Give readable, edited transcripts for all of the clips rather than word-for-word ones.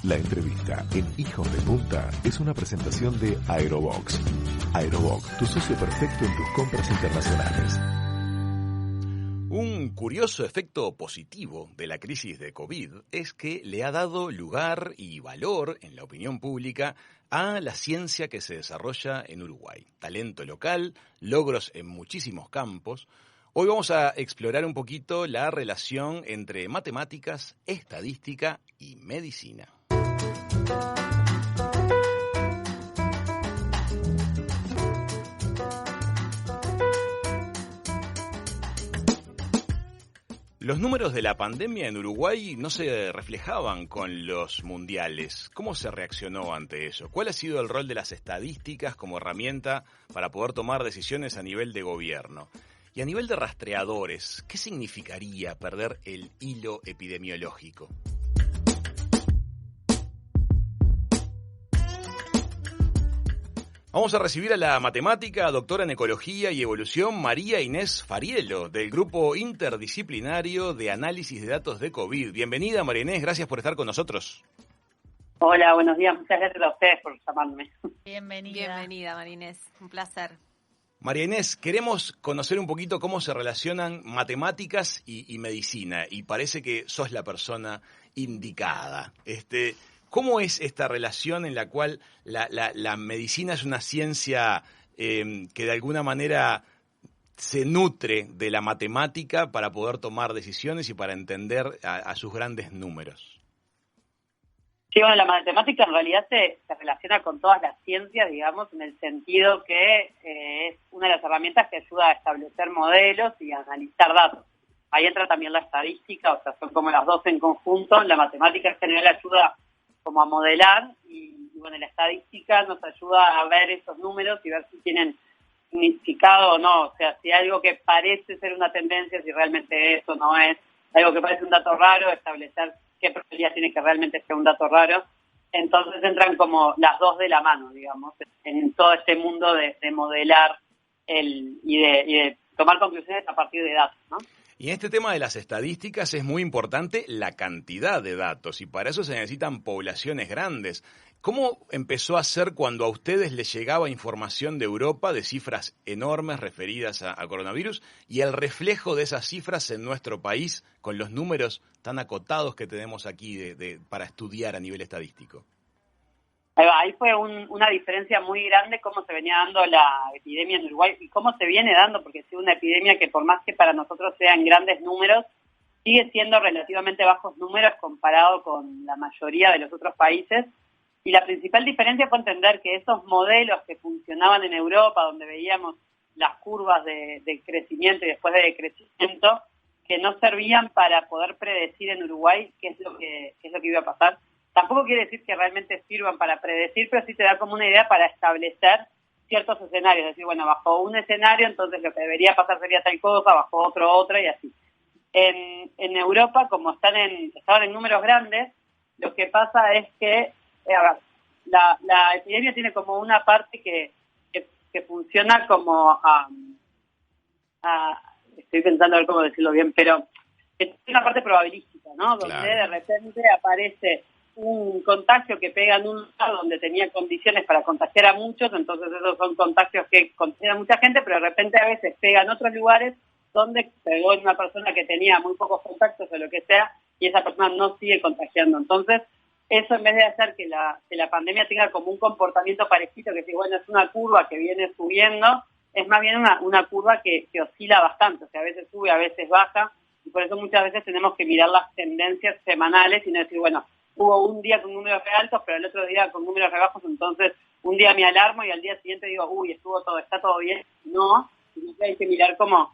La entrevista en Hijos de Punta es una presentación de Aerobox. Aerobox, tu socio perfecto en tus compras internacionales. Un curioso efecto positivo de la crisis de COVID es que le ha dado lugar y valor en la opinión pública a la ciencia que se desarrolla en Uruguay. Talento local, logros en muchísimos campos. Hoy vamos a explorar un poquito la relación entre matemáticas, estadística y medicina. Los números de la pandemia en Uruguay no se reflejaban con los mundiales. ¿Cómo se reaccionó ante eso? ¿Cuál ha sido el rol de las estadísticas como herramienta para poder tomar decisiones a nivel de gobierno? Y a nivel de rastreadores, ¿qué significaría perder el hilo epidemiológico? Vamos a recibir a la matemática, doctora en Ecología y Evolución, María Inés Farielo, del Grupo Interdisciplinario de Análisis de Datos de COVID. Bienvenida, María Inés, gracias por estar con nosotros. Hola, buenos días, muchas gracias a ustedes por llamarme. Bienvenida, María Inés, un placer. María Inés, queremos conocer un poquito cómo se relacionan matemáticas y medicina, y parece que sos la persona indicada. ¿Cómo es esta relación en la cual la medicina es una ciencia que de alguna manera se nutre de la matemática para poder tomar decisiones y para entender a sus grandes números? Sí, bueno, la matemática en realidad se relaciona con todas las ciencias, digamos, en el sentido que es una de las herramientas que ayuda a establecer modelos y a analizar datos. Ahí entra también la estadística, o sea, son como las dos en conjunto. La matemática en general ayuda como a modelar y bueno, la estadística nos ayuda a ver esos números y ver si tienen significado o no, o sea, si hay algo que parece ser una tendencia, si realmente eso no es, algo que parece un dato raro, establecer qué probabilidad tiene que realmente ser un dato raro. Entonces entran como las dos de la mano, digamos, en todo este mundo de modelar y de tomar conclusiones a partir de datos, ¿no? Y en este tema de las estadísticas es muy importante la cantidad de datos y para eso se necesitan poblaciones grandes. ¿Cómo empezó a ser cuando a ustedes les llegaba información de Europa de cifras enormes referidas al coronavirus y el reflejo de esas cifras en nuestro país con los números tan acotados que tenemos aquí para estudiar a nivel estadístico? Ahí fue una diferencia muy grande cómo se venía dando la epidemia en Uruguay y cómo se viene dando, porque ha sido una epidemia que por más que para nosotros sean grandes números, sigue siendo relativamente bajos números comparado con la mayoría de los otros países. Y la principal diferencia fue entender que esos modelos que funcionaban en Europa, donde veíamos las curvas de crecimiento y después de decrecimiento, que no servían para poder predecir en Uruguay qué es lo que iba a pasar. Tampoco quiere decir que realmente sirvan para predecir, pero sí te da como una idea para establecer ciertos escenarios. Es decir, bueno, bajo un escenario, entonces lo que debería pasar sería tal cosa, bajo otro, otra, y así. En Europa, como estaban en números grandes, lo que pasa es que la epidemia tiene como una parte que funciona como estoy pensando a ver cómo decirlo bien, pero es una parte probabilística, ¿no? Donde de repente aparece un contagio que pega en un lugar donde tenía condiciones para contagiar a muchos, entonces esos son contagios que contagian a mucha gente, pero de repente a veces pega en otros lugares donde pegó en una persona que tenía muy pocos contactos o lo que sea, y esa persona no sigue contagiando. Entonces, eso en vez de hacer que la pandemia tenga como un comportamiento parecido, que si bueno, es una curva que viene subiendo, es más bien una curva que oscila bastante, o sea, a veces sube, a veces baja, y por eso muchas veces tenemos que mirar las tendencias semanales y no decir, bueno, hubo un día con números re altos, pero el otro día con números re bajos, entonces un día me alarmo y al día siguiente digo, está todo bien. No, sino que hay que mirar como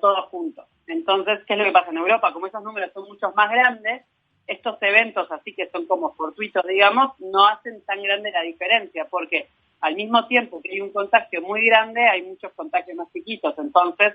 todos juntos. Entonces, ¿qué es lo que pasa en Europa? Como esos números son muchos más grandes, estos eventos así que son como fortuitos, digamos, no hacen tan grande la diferencia, porque al mismo tiempo que hay un contagio muy grande, hay muchos contagios más chiquitos, entonces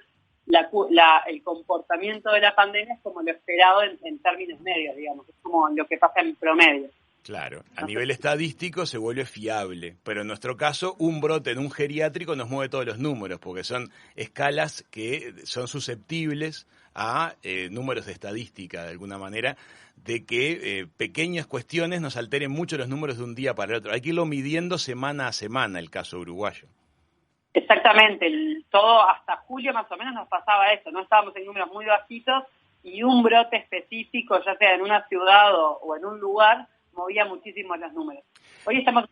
el comportamiento de la pandemia es como lo esperado en términos medios, digamos, es como lo que pasa en promedio. Claro, a nivel estadístico se vuelve fiable, pero en nuestro caso un brote en un geriátrico nos mueve todos los números, porque son escalas que son susceptibles a números de estadística, de alguna manera, de que pequeñas cuestiones nos alteren mucho los números de un día para el otro. Hay que irlo midiendo semana a semana, el caso uruguayo. Exactamente, todo hasta julio más o menos nos pasaba eso, no estábamos en números muy bajitos y un brote específico, ya sea en una ciudad o en un lugar, movía muchísimo los números. Hoy estamos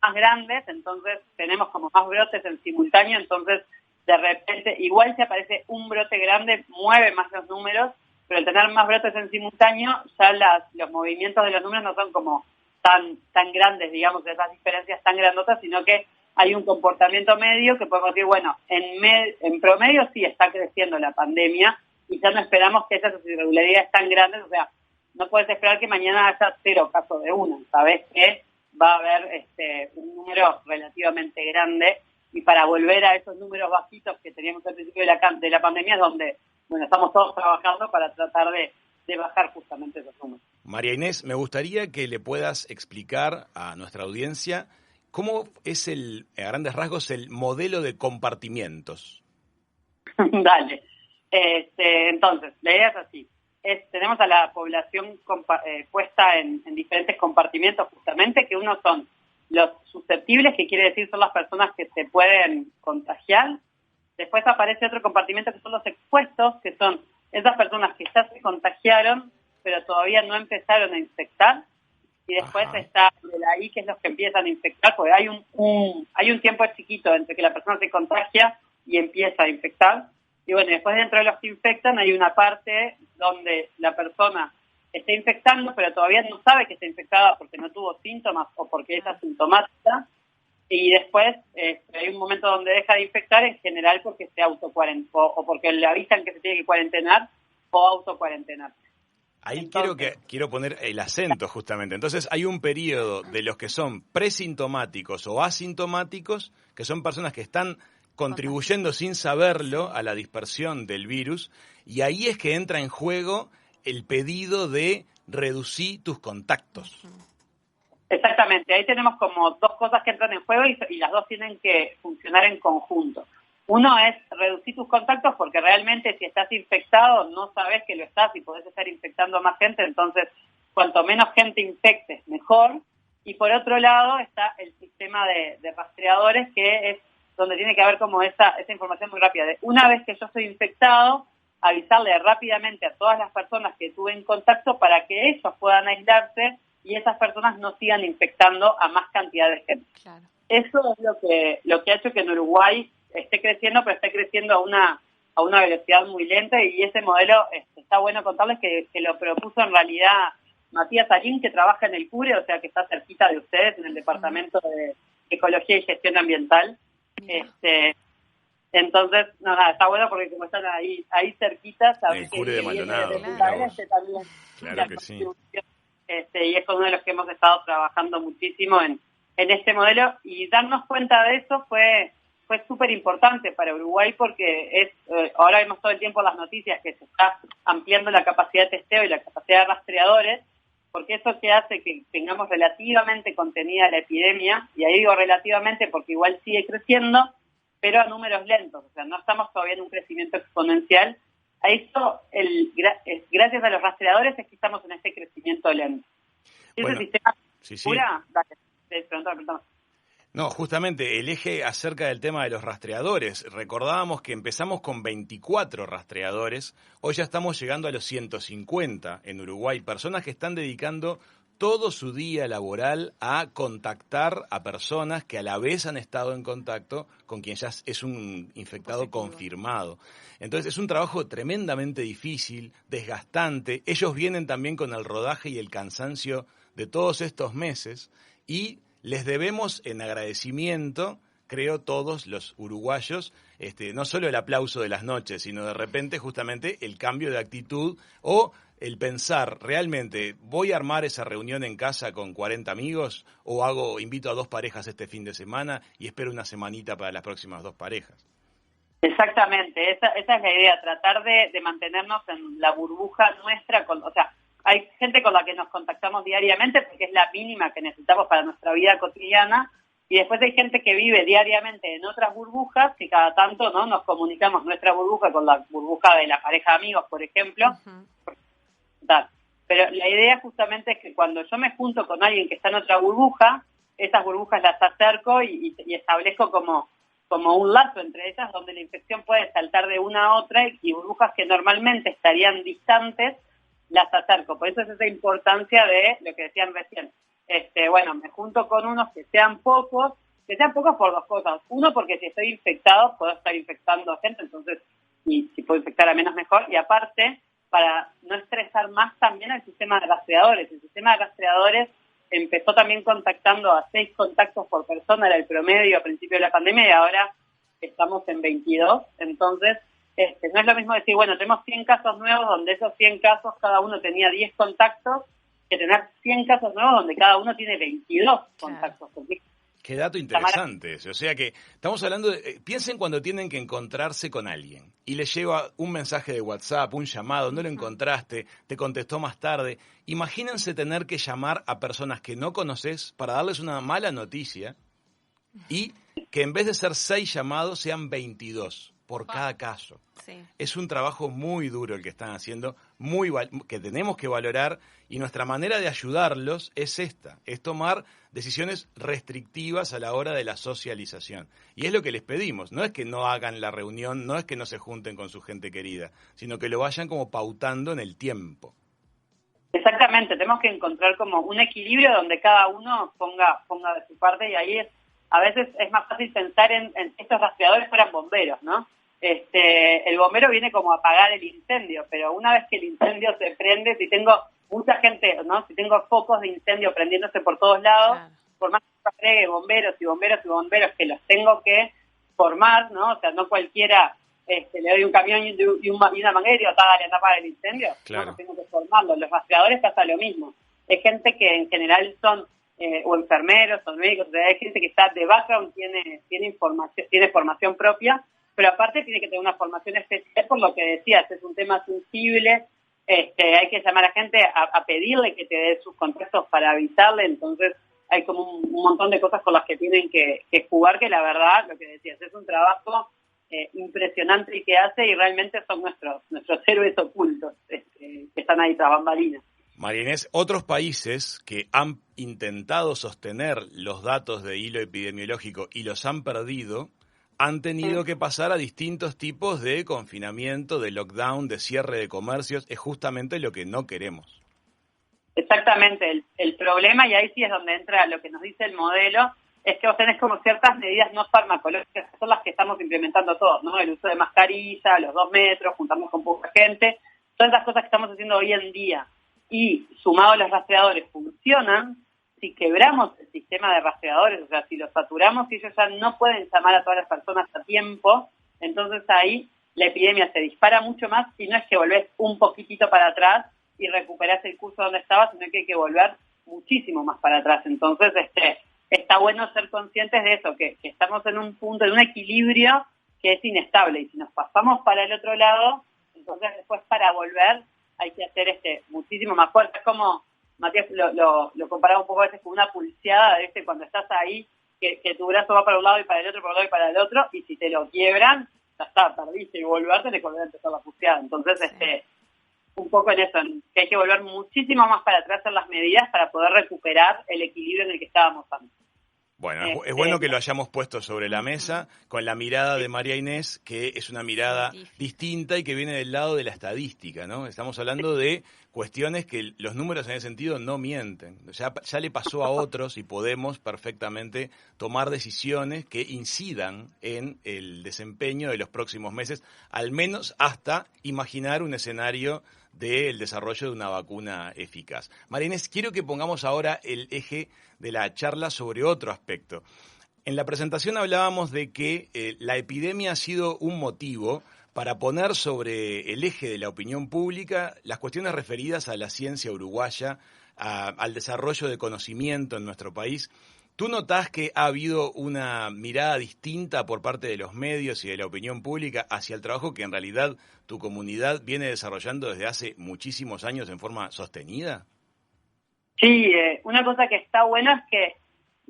más grandes, entonces tenemos como más brotes en simultáneo, entonces de repente, igual si aparece un brote grande, mueve más los números, pero al tener más brotes en simultáneo, ya los movimientos de los números no son como tan grandes, digamos, esas diferencias tan grandotas, sino que hay un comportamiento medio que podemos decir, bueno, en promedio sí está creciendo la pandemia y ya no esperamos que esas irregularidades tan grandes, o sea, no puedes esperar que mañana haya 0 casos de una, sabes que va a haber un número relativamente grande y para volver a esos números bajitos que teníamos al principio de la pandemia es donde, bueno, estamos todos trabajando para tratar de bajar justamente esos números. María Inés, me gustaría que le puedas explicar a nuestra audiencia cómo es a grandes rasgos, el modelo de compartimientos. Dale. Entonces, la idea es así. Tenemos a la población puesta en diferentes compartimientos justamente, que unos son los susceptibles, que quiere decir son las personas que se pueden contagiar. Después aparece otro compartimento que son los expuestos, que son esas personas que ya se contagiaron, pero todavía no empezaron a infectar. Y después está el ahí, que es los que empiezan a infectar, porque hay un tiempo chiquito entre que la persona se contagia y empieza a infectar. Y bueno, después dentro de los que infectan hay una parte donde la persona está infectando, pero todavía no sabe que está infectada porque no tuvo síntomas o porque es asintomática. Y después hay un momento donde deja de infectar, en general porque se autocuarentena o porque le avisan que se tiene que cuarentenar o autocuarentenar. Ahí entonces, quiero poner el acento justamente. Entonces hay un periodo de los que son presintomáticos o asintomáticos, que son personas que están contribuyendo sin saberlo a la dispersión del virus, y ahí es que entra en juego el pedido de reducir tus contactos. Exactamente, ahí tenemos como dos cosas que entran en juego y las dos tienen que funcionar en conjunto. Uno es reducir tus contactos porque realmente si estás infectado no sabes que lo estás y podés estar infectando a más gente, entonces cuanto menos gente infectes, mejor. Y por otro lado está el sistema de rastreadores, que es donde tiene que haber como esa información muy rápida. De una vez que yo estoy infectado, avisarle rápidamente a todas las personas que tuve en contacto para que ellos puedan aislarse y esas personas no sigan infectando a más cantidad de gente. Claro. Eso es lo que ha hecho que en Uruguay esté creciendo, pero esté creciendo a una velocidad muy lenta, y ese modelo está bueno contarles que lo propuso en realidad Matías Arín, que trabaja en el CURE, o sea que está cerquita de ustedes, en el Departamento de Ecología y Gestión Ambiental. Entonces, nada, está bueno porque como están ahí cerquita, saben el CURE de Maldonado. También. Claro que sí. Y es uno de los que hemos estado trabajando muchísimo en este modelo, y darnos cuenta de eso fue súper importante para Uruguay porque ahora vemos todo el tiempo las noticias que se está ampliando la capacidad de testeo y la capacidad de rastreadores, porque eso que hace que tengamos relativamente contenida la epidemia, y ahí digo relativamente porque igual sigue creciendo, pero a números lentos, o sea, no estamos todavía en un crecimiento exponencial. A eso, gracias a los rastreadores es que estamos en este crecimiento lento. Bueno, ¿Ese sistema sí. cura? Dale, preguntame. No, justamente el eje acerca del tema de los rastreadores. Recordábamos que empezamos con 24 rastreadores, hoy ya estamos llegando a los 150 en Uruguay, personas que están dedicando todo su día laboral a contactar a personas que a la vez han estado en contacto con quien ya es un infectado confirmado. Entonces es un trabajo tremendamente difícil, desgastante. Ellos vienen también con el rodaje y el cansancio de todos estos meses, y les debemos en agradecimiento, creo, todos los uruguayos, no solo el aplauso de las noches, sino de repente justamente el cambio de actitud o el pensar, realmente, ¿voy a armar esa reunión en casa con 40 amigos o invito a 2 parejas este fin de semana y espero una semanita para las próximas 2 parejas? Exactamente, esa es la idea, tratar de mantenernos en la burbuja nuestra, o sea, hay gente con la que nos contactamos diariamente porque es la mínima que necesitamos para nuestra vida cotidiana. Y después hay gente que vive diariamente en otras burbujas, que cada tanto, ¿no?, nos comunicamos nuestra burbuja con la burbuja de la pareja de amigos, por ejemplo. Pero la idea justamente es que cuando yo me junto con alguien que está en otra burbuja, esas burbujas las acerco y establezco como un lazo entre ellas, donde la infección puede saltar de una a otra, y burbujas que normalmente estarían distantes, las acerco. Por eso es esa importancia de lo que decían recién. Bueno, me junto con unos que sean pocos por dos cosas. Uno, porque si estoy infectado, puedo estar infectando a gente, entonces, y si puedo infectar a menos, mejor. Y aparte, para no estresar más también el sistema de rastreadores. El sistema de rastreadores empezó también contactando a 6 contactos por persona, era el promedio a principio de la pandemia, y ahora estamos en 22. Entonces, no es lo mismo decir, bueno, tenemos 100 casos nuevos, donde esos 100 casos cada uno tenía 10 contactos, que tener 100 casos nuevos donde cada uno tiene 22 contactos. Qué dato interesante ese. O sea que estamos hablando de... piensen cuando tienen que encontrarse con alguien y les lleva un mensaje de WhatsApp, un llamado, no lo encontraste, te contestó más tarde. Imagínense tener que llamar a personas que no conoces para darles una mala noticia y que en vez de ser 6 llamados sean 22 por cada caso. Sí. Es un trabajo muy duro el que están haciendo, que tenemos que valorar, y nuestra manera de ayudarlos es esta, es tomar decisiones restrictivas a la hora de la socialización. Y es lo que les pedimos, no es que no hagan la reunión, no es que no se junten con su gente querida, sino que lo vayan como pautando en el tiempo. Exactamente, tenemos que encontrar como un equilibrio donde cada uno ponga de su parte, y ahí a veces es más fácil pensar en estos rastreadores fueran bomberos, ¿no? El bombero viene como a apagar el incendio, pero una vez que el incendio se prende, si tengo mucha gente, ¿no?, si tengo focos de incendio prendiéndose por todos lados, por más que yo agregue bomberos que los tengo que formar, ¿no? O sea, no cualquiera le doy un camión y una manguera y apaga el incendio. Claro. No, tengo que formarlo. Los rastreadores pasa lo mismo. Es gente que en general son o enfermeros o médicos, o sea, hay gente que está de background, tiene información, tiene formación propia, pero aparte tiene que tener una formación especial, por lo que decías, es un tema sensible, hay que llamar a gente a pedirle que te dé sus contactos para avisarle, entonces hay como un montón de cosas con las que tienen que jugar, que la verdad, lo que decías, es un trabajo impresionante y que hace, y realmente son nuestros héroes ocultos, que están ahí tras bambalinas. María Inés, otros países que han intentado sostener los datos de hilo epidemiológico y los han perdido, han tenido que pasar a distintos tipos de confinamiento, de lockdown, de cierre de comercios. Es justamente lo que no queremos. Exactamente. El problema, y ahí sí es donde entra lo que nos dice el modelo, es que vos tenés como ciertas medidas no farmacológicas, que son las que estamos implementando todos, ¿no? El uso de mascarilla, los 2 metros, juntarnos con poca gente, todas esas cosas que estamos haciendo hoy en día. Y sumado a los rastreadores funcionan. Si quebramos el sistema de rastreadores, o sea, si los saturamos y ellos ya no pueden llamar a todas las personas a tiempo, entonces ahí la epidemia se dispara mucho más, y no es que volvés un poquitito para atrás y recuperás el curso donde estabas, sino que hay que volver muchísimo más para atrás. Entonces está bueno ser conscientes de eso, que estamos en un punto, en un equilibrio que es inestable, y si nos pasamos para el otro lado, entonces después para volver hay que hacer muchísimo más fuerte. Es como Matías lo comparaba un poco a veces con una pulseada, ¿viste? Cuando estás ahí, que tu brazo va para un lado y para el otro, para un lado y para el otro, y si te lo quiebran, ya está, perdiste, y volver tenés que volver a empezar la pulseada. Entonces, un poco en eso, que hay que volver muchísimo más para atrás en las medidas para poder recuperar el equilibrio en el que estábamos antes. Bueno, es bueno que lo hayamos puesto sobre la mesa con la mirada de María Inés, que es una mirada distinta y que viene del lado de la estadística, ¿no? Estamos hablando de cuestiones que los números en ese sentido no mienten. Ya le pasó a otros y podemos perfectamente tomar decisiones que incidan en el desempeño de los próximos meses, al menos hasta imaginar un escenario del desarrollo de una vacuna eficaz. María Inés, quiero que pongamos ahora el eje de la charla sobre otro aspecto. En la presentación hablábamos de que la epidemia ha sido un motivo para poner sobre el eje de la opinión pública las cuestiones referidas a la ciencia uruguaya, al desarrollo de conocimiento en nuestro país. ¿Tú notás que ha habido una mirada distinta por parte de los medios y de la opinión pública hacia el trabajo que en realidad tu comunidad viene desarrollando desde hace muchísimos años en forma sostenida? Sí, una cosa que está buena es que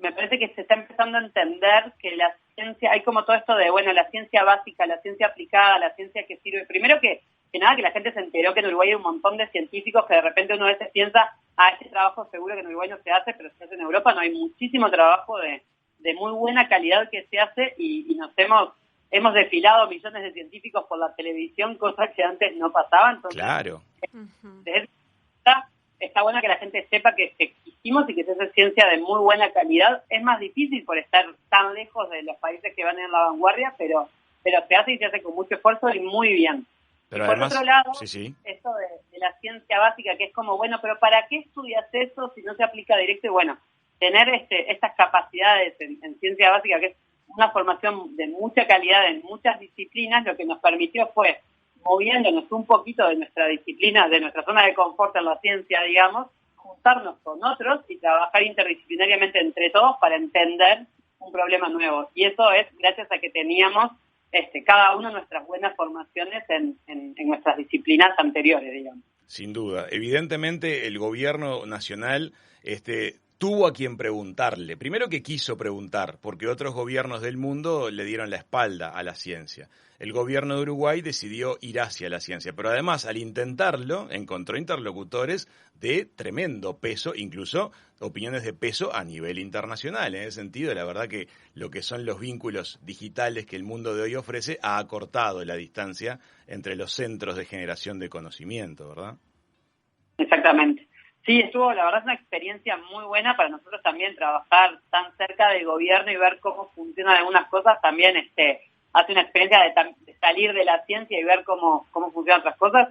me parece que se está empezando a entender que la ciencia, hay como todo esto de, bueno, la ciencia básica, la ciencia aplicada, la ciencia que sirve. Primero que nada, que la gente se enteró que en Uruguay hay un montón de científicos que de repente uno a veces piensa, este trabajo seguro que en Uruguay no se hace, pero se hace en Europa. No, hay muchísimo trabajo de muy buena calidad que se hace y nos hemos desfilado millones de científicos por la televisión, cosas que antes no pasaban. Entonces, claro. Está bueno que la gente sepa que existimos y que se hace ciencia de muy buena calidad. Es más difícil por estar tan lejos de los países que van en la vanguardia, pero se hace y se hace con mucho esfuerzo y muy bien. Pero por además, otro lado, sí. esto de la ciencia básica, que es como, bueno, pero ¿para qué estudias eso si no se aplica directo? Y bueno, tener estas capacidades en ciencia básica, que es una formación de mucha calidad en muchas disciplinas, lo que nos permitió fue, moviéndonos un poquito de nuestra disciplina, de nuestra zona de confort en la ciencia, digamos, juntarnos con otros y trabajar interdisciplinariamente entre todos para entender un problema nuevo. Y eso es gracias a que teníamos cada uno nuestras buenas formaciones en nuestras disciplinas anteriores, digamos. Sin duda. Evidentemente el gobierno nacional tuvo a quien preguntarle. Primero que quiso preguntar, porque otros gobiernos del mundo le dieron la espalda a la ciencia. El gobierno de Uruguay decidió ir hacia la ciencia, pero además al intentarlo encontró interlocutores de tremendo peso, incluso opiniones de peso a nivel internacional. En ese sentido, la verdad que lo que son los vínculos digitales que el mundo de hoy ofrece ha acortado la distancia entre los centros de generación de conocimiento, ¿verdad? Exactamente. Sí, la verdad es una experiencia muy buena para nosotros también trabajar tan cerca del gobierno y ver cómo funcionan algunas cosas. También hace una experiencia de salir de la ciencia y ver cómo funcionan otras cosas.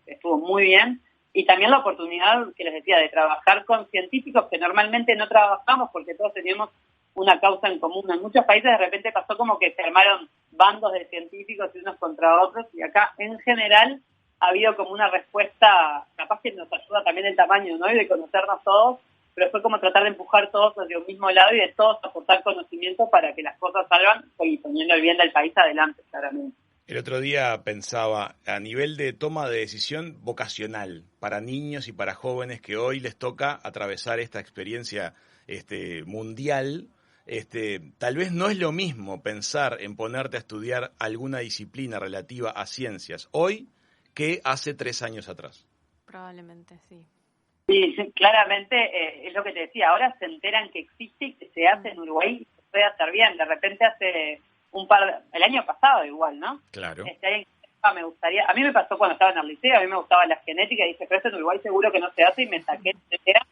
Estuvo muy bien. Y también la oportunidad, que les decía, de trabajar con científicos que normalmente no trabajamos porque todos teníamos una causa en común. En muchos países de repente pasó como que se armaron bandos de científicos y unos contra otros, y acá en general ha habido como una respuesta, capaz que nos ayuda también el tamaño, ¿no? Y de conocernos todos, pero fue como tratar de empujar todos hacia un mismo lado y de todos aportar conocimiento para que las cosas salgan y poniendo el bien del país adelante, claramente. El otro día pensaba a nivel de toma de decisión vocacional para niños y para jóvenes que hoy les toca atravesar esta experiencia mundial. Tal vez no es lo mismo pensar en ponerte a estudiar alguna disciplina relativa a ciencias hoy que hace 3 años atrás. Probablemente, sí. Sí, claramente es lo que te decía, ahora se enteran que existe y que se hace en Uruguay y se puede hacer bien. De repente hace el año pasado igual, ¿no? Claro. Me gustaría, a mí me pasó cuando estaba en el liceo, a mí me gustaba la genética y dije, pero esto en Uruguay seguro que no se hace, y me saqué etcétera.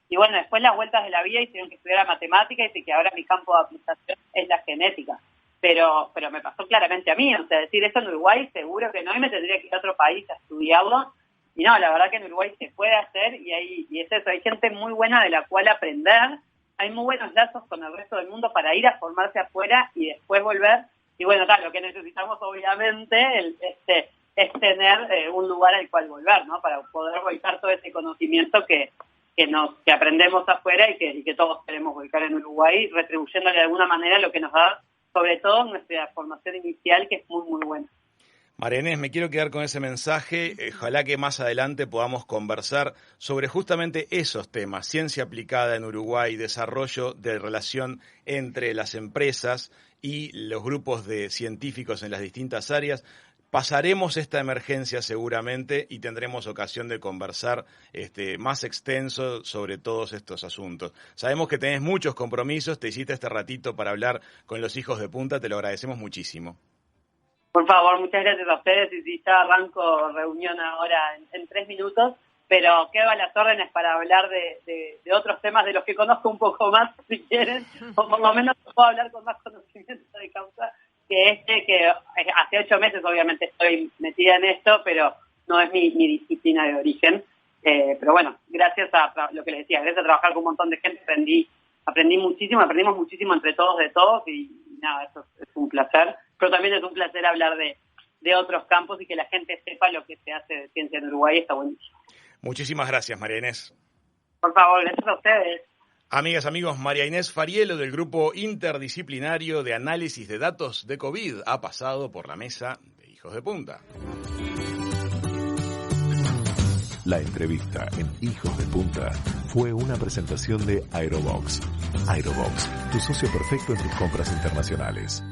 Y bueno, después las vueltas de la vida hicieron que estudiara matemática y dije que ahora mi campo de aplicación es la genética. Pero me pasó claramente a mí, o sea, decir eso en Uruguay seguro que no, y me tendría que ir a otro país a estudiarlo. Y no, la verdad que en Uruguay se puede hacer y es eso, hay gente muy buena de la cual aprender, hay muy buenos lazos con el resto del mundo para ir a formarse afuera y después volver. Y bueno, claro, lo que necesitamos obviamente es tener un lugar al cual volver, ¿no? Para poder volcar todo ese conocimiento que aprendemos afuera y que todos queremos volcar en Uruguay, retribuyéndole de alguna manera lo que nos da, sobre todo nuestra formación inicial, que es muy, muy buena. María Inés, me quiero quedar con ese mensaje. Ojalá que más adelante podamos conversar sobre justamente esos temas, ciencia aplicada en Uruguay, desarrollo de relación entre las empresas y los grupos de científicos en las distintas áreas. Pasaremos esta emergencia seguramente y tendremos ocasión de conversar más extenso sobre todos estos asuntos. Sabemos que tenés muchos compromisos, te hiciste este ratito para hablar con los hijos de punta, te lo agradecemos muchísimo. Por favor, muchas gracias a ustedes, y ya arranco reunión ahora en 3 minutos, pero quedo a las órdenes para hablar de otros temas de los que conozco un poco más, si quieren, o por lo menos puedo hablar con más conocimiento de causa que que hace 8 meses obviamente estoy metida en esto, pero no es mi disciplina de origen. Pero bueno, gracias a lo que les decía, gracias a trabajar con un montón de gente aprendí muchísimo, aprendimos muchísimo entre todos de todos y nada, eso es un placer. Pero también es un placer hablar de otros campos y que la gente sepa lo que se hace de ciencia en Uruguay, está buenísimo. Muchísimas gracias, María Inés. Por favor, gracias a ustedes. Amigas, amigos, María Inés Fariello del Grupo Interdisciplinario de Análisis de Datos de COVID ha pasado por la mesa de Hijos de Punta. La entrevista en Hijos de Punta fue una presentación de Aerobox. Aerobox, tu socio perfecto en tus compras internacionales.